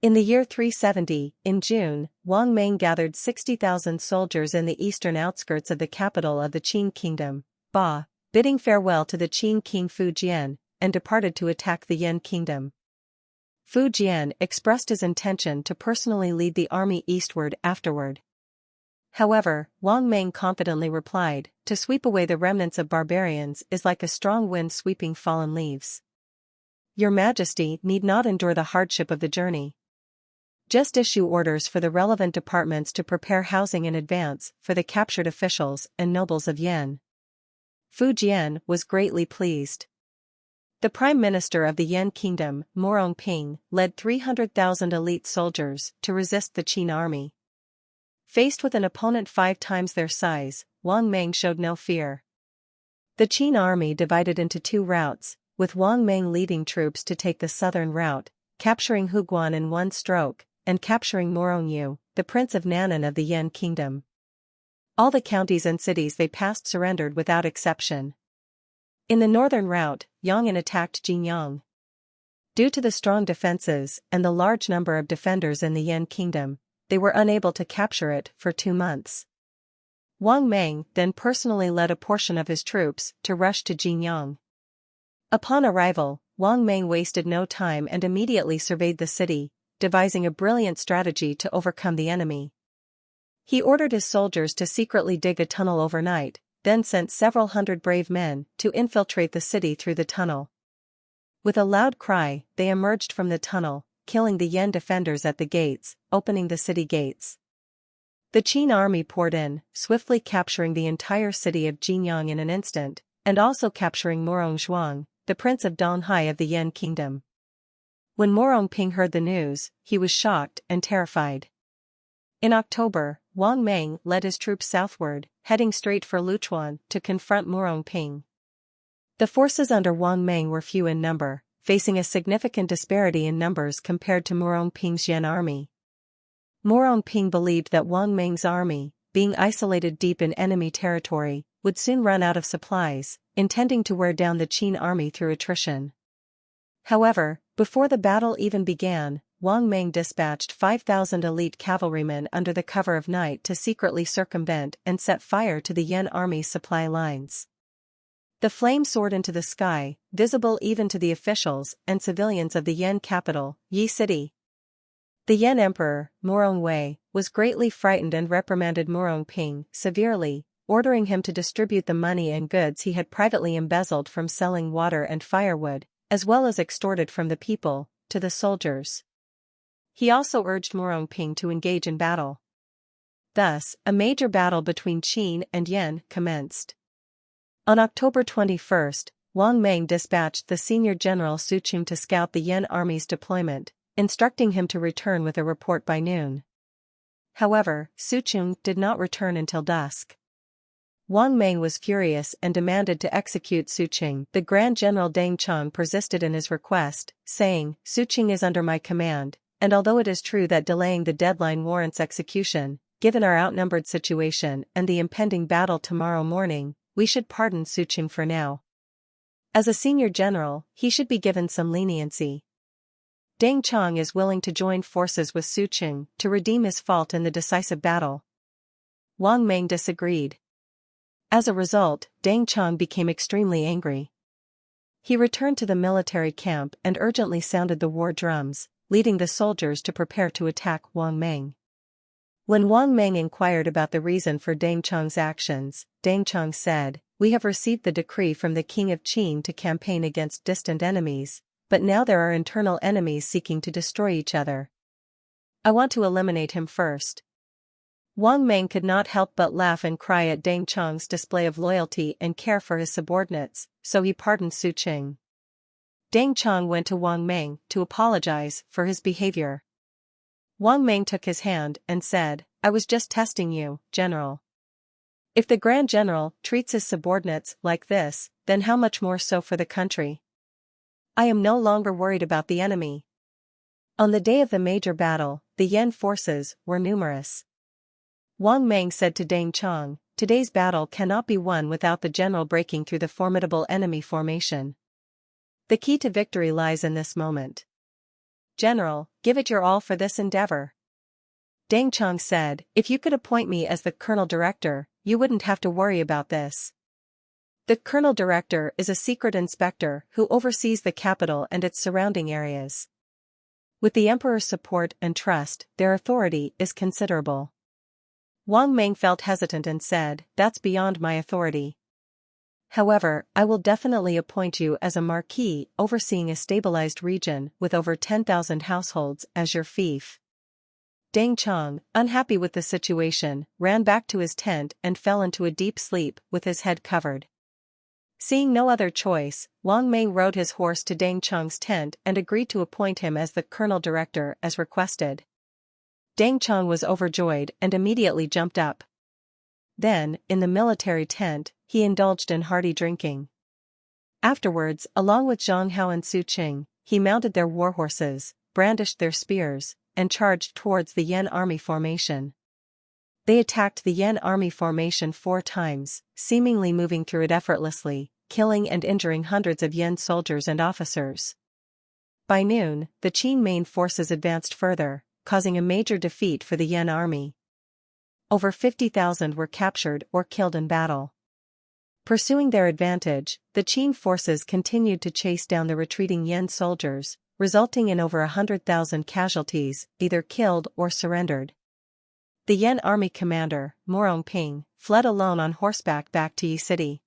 In the year 370, in June, Wang Meng gathered 60,000 soldiers in the eastern outskirts of the capital of the Qin kingdom, Ba, bidding farewell to the Qin king Fu Jian, and departed to attack the Yan kingdom. Fu Jian expressed his intention to personally lead the army eastward afterward. However, Wang Meng confidently replied, "To sweep away the remnants of barbarians is like a strong wind sweeping fallen leaves. Your Majesty need not endure the hardship of the journey. Just issue orders for the relevant departments to prepare housing in advance for the captured officials and nobles of Yan." Fu Jian was greatly pleased. The Prime Minister of the Yan Kingdom, Ping, led 300,000 elite soldiers to resist the Qin army. Faced with an opponent 5 times their size, Wang Meng showed no fear. The Qin army divided into 2 routes, with Wang Meng leading troops to take the southern route, capturing Huguan in one stroke, and capturing Morongyu, the prince of Nan'an of the Yan Kingdom. All the counties and cities they passed surrendered without exception. In the northern route, Yong'an attacked Jinyang. Due to the strong defenses and the large number of defenders in the Yan Kingdom, they were unable to capture it for 2 months. Wang Meng then personally led a portion of his troops to rush to Jinyang. Upon arrival, Wang Meng wasted no time and immediately surveyed the city, devising a brilliant strategy to overcome the enemy. He ordered his soldiers to secretly dig a tunnel overnight, then sent several hundred brave men to infiltrate the city through the tunnel. With a loud cry, they emerged from the tunnel, killing the Yan defenders at the gates, opening the city gates. The Qin army poured in, swiftly capturing the entire city of Jinyang in an instant, and also capturing Morongzhuang, the prince of Donghai of the Yan kingdom. When Ping heard the news, he was shocked and terrified. In October, Wang Meng led his troops southward, heading straight for Luchuan to confront Ping. The forces under Wang Meng were few in number, facing a significant disparity in numbers compared to Ping's Yan army. Ping believed that Wang Meng's army, being isolated deep in enemy territory, would soon run out of supplies, intending to wear down the Qin army through attrition. However, before the battle even began, Wang Meng dispatched 5,000 elite cavalrymen under the cover of night to secretly circumvent and set fire to the Yan army's supply lines. The flame soared into the sky, visible even to the officials and civilians of the Yan capital, Yi City. The Yan emperor, Wei, was greatly frightened and reprimanded Ping severely, ordering him to distribute the money and goods he had privately embezzled from selling water and firewood, as well as extorted from the people, to the soldiers. He also urged Ping to engage in battle. Thus, a major battle between Qin and Yan commenced. On October 21, Wang Meng dispatched the senior general Suqing to scout the Yan army's deployment, instructing him to return with a report by noon. However, Suqing did not return until dusk. Wang Meng was furious and demanded to execute Suqing. The Grand General Deng Cheng persisted in his request, saying, "Suqing is under my command, and although it is true that delaying the deadline warrants execution, given our outnumbered situation and the impending battle tomorrow morning, we should pardon Suqing for now. As a senior general, he should be given some leniency." Deng Cheng is willing to join forces with Suqing to redeem his fault in the decisive battle. Wang Meng disagreed. As a result, Deng Cheng became extremely angry. He returned to the military camp and urgently sounded the war drums, leading the soldiers to prepare to attack Wang Meng. When Wang Meng inquired about the reason for Deng Cheng's actions, Deng Cheng said, "We have received the decree from the king of Qin to campaign against distant enemies, but now there are internal enemies seeking to destroy each other. I want to eliminate him first." Wang Meng could not help but laugh and cry at Deng Cheng's display of loyalty and care for his subordinates, so he pardoned Suqing. Deng Cheng went to Wang Meng to apologize for his behavior. Wang Meng took his hand and said, "I was just testing you, General. If the Grand General treats his subordinates like this, then how much more so for the country? I am no longer worried about the enemy." On the day of the major battle, the Yan forces were numerous. Wang Meng said to Deng Cheng, "Today's battle cannot be won without the general breaking through the formidable enemy formation. The key to victory lies in this moment." "General, give it your all for this endeavor." Deng Chong said, "If you could appoint me as the Colonel Director, you wouldn't have to worry about this." The Colonel Director is a secret inspector who oversees the capital and its surrounding areas. With the Emperor's support and trust, their authority is considerable. Wang Meng felt hesitant and said, "That's beyond my authority. However, I will definitely appoint you as a marquis overseeing a stabilized region with over 10,000 households as your fief." Deng Chong, unhappy with the situation, ran back to his tent and fell into a deep sleep with his head covered. Seeing no other choice, Wang Meng rode his horse to Deng Chong's tent and agreed to appoint him as the Colonel Director as requested. Deng Chong was overjoyed and immediately jumped up. Then, in the military tent, he indulged in hearty drinking. Afterwards, along with Zhang Hao and Su Qing, he mounted their war horses, brandished their spears, and charged towards the Yan army formation. They attacked the Yan army formation 4 times, seemingly moving through it effortlessly, killing and injuring hundreds of Yan soldiers and officers. By noon, the Qin main forces advanced further, causing a major defeat for the Yan army. Over 50,000 were captured or killed in battle. Pursuing their advantage, the Qin forces continued to chase down the retreating Yan soldiers, resulting in over 100,000 casualties, either killed or surrendered. The Yan army commander, Morong Ping, fled alone on horseback back to Yi City.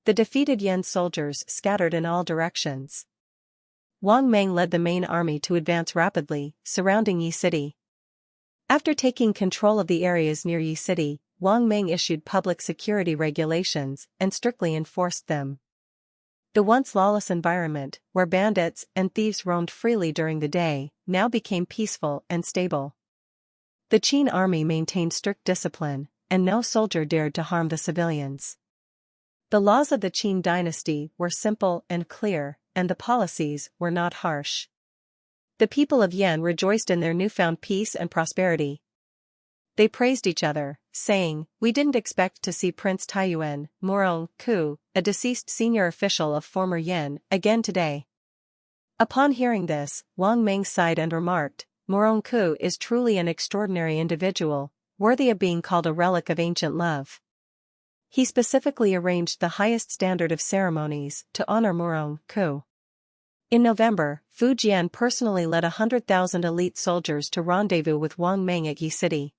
The defeated Yan soldiers scattered in all directions. Wang Meng led the main army to advance rapidly, surrounding Yi City. After taking control of the areas near Yi City, Wang Meng issued public security regulations and strictly enforced them. The once lawless environment, where bandits and thieves roamed freely during the day, now became peaceful and stable. The Qin army maintained strict discipline, and no soldier dared to harm the civilians. The laws of the Qin dynasty were simple and clear, and the policies were not harsh. The people of Yan rejoiced in their newfound peace and prosperity. They praised each other, saying, "We didn't expect to see Prince Taiyuan, Morong Ku, a deceased senior official of former Yan, again today." Upon hearing this, Wang Meng sighed and remarked, "Morong Ku is truly an extraordinary individual, worthy of being called a relic of ancient love." He specifically arranged the highest standard of ceremonies to honor Morong Ku. In November, Fu Jian personally led 100,000 elite soldiers to rendezvous with Wang Meng at Yi City.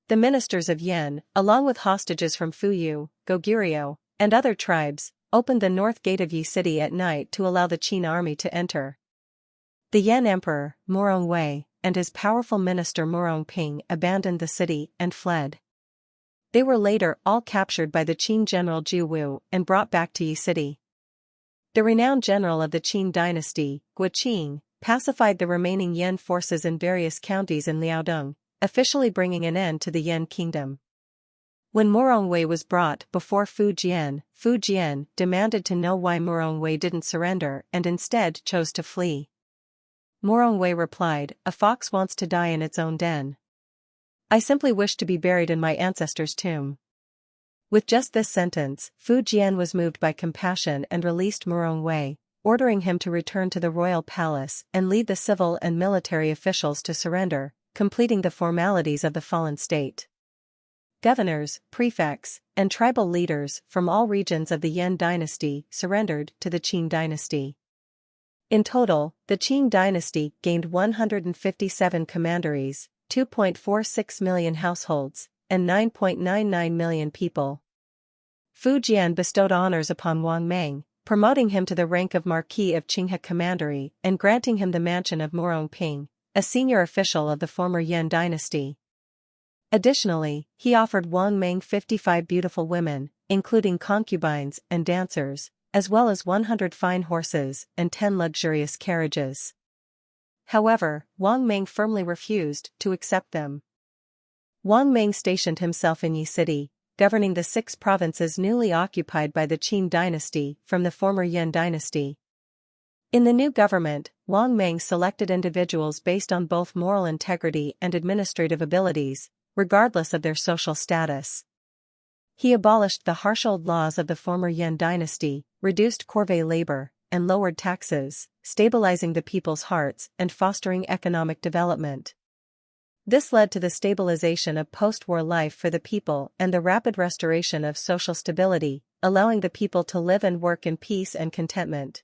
The ministers of Yan, along with hostages from Fuyu, Goguryeo, and other tribes, opened the north gate of Yi City at night to allow the Qin army to enter. The Yan emperor, Morong Wei, and his powerful minister Morong Ping abandoned the city and fled. They were later all captured by the Qin general Zhu Wu and brought back to Yi City. The renowned general of the Qin dynasty, Guo Qing, pacified the remaining Yan forces in various counties in Liaodong, officially bringing an end to the Yan kingdom. When Morong Wei was brought before Fu Jian demanded to know why Morong Wei didn't surrender and instead chose to flee. Morong Wei replied, "A fox wants to die in its own den. I simply wish to be buried in my ancestors' tomb." With just this sentence, Fu Jian was moved by compassion and released Morong Wei, ordering him to return to the royal palace and lead the civil and military officials to surrender, completing the formalities of the fallen state. Governors, prefects, and tribal leaders from all regions of the Yan dynasty surrendered to the Qin dynasty. In total, the Qin dynasty gained 157 commanderies, 2.46 million households, and 9.99 million people. Fu Jian bestowed honors upon Wang Meng, promoting him to the rank of Marquis of Qinghe Commandery and granting him the mansion of Morong Ping, a senior official of the former Yan dynasty. Additionally, he offered Wang Meng 55 beautiful women, including concubines and dancers, as well as 100 fine horses and 10 luxurious carriages. However, Wang Meng firmly refused to accept them. Wang Meng stationed himself in Yi City, governing the 6 provinces newly occupied by the Qin dynasty from the former Yan dynasty. In the new government, Wang Meng selected individuals based on both moral integrity and administrative abilities, regardless of their social status. He abolished the harsh old laws of the former Yan dynasty, reduced corvée labor, and lowered taxes, stabilizing the people's hearts and fostering economic development. This led to the stabilization of post-war life for the people and the rapid restoration of social stability, allowing the people to live and work in peace and contentment.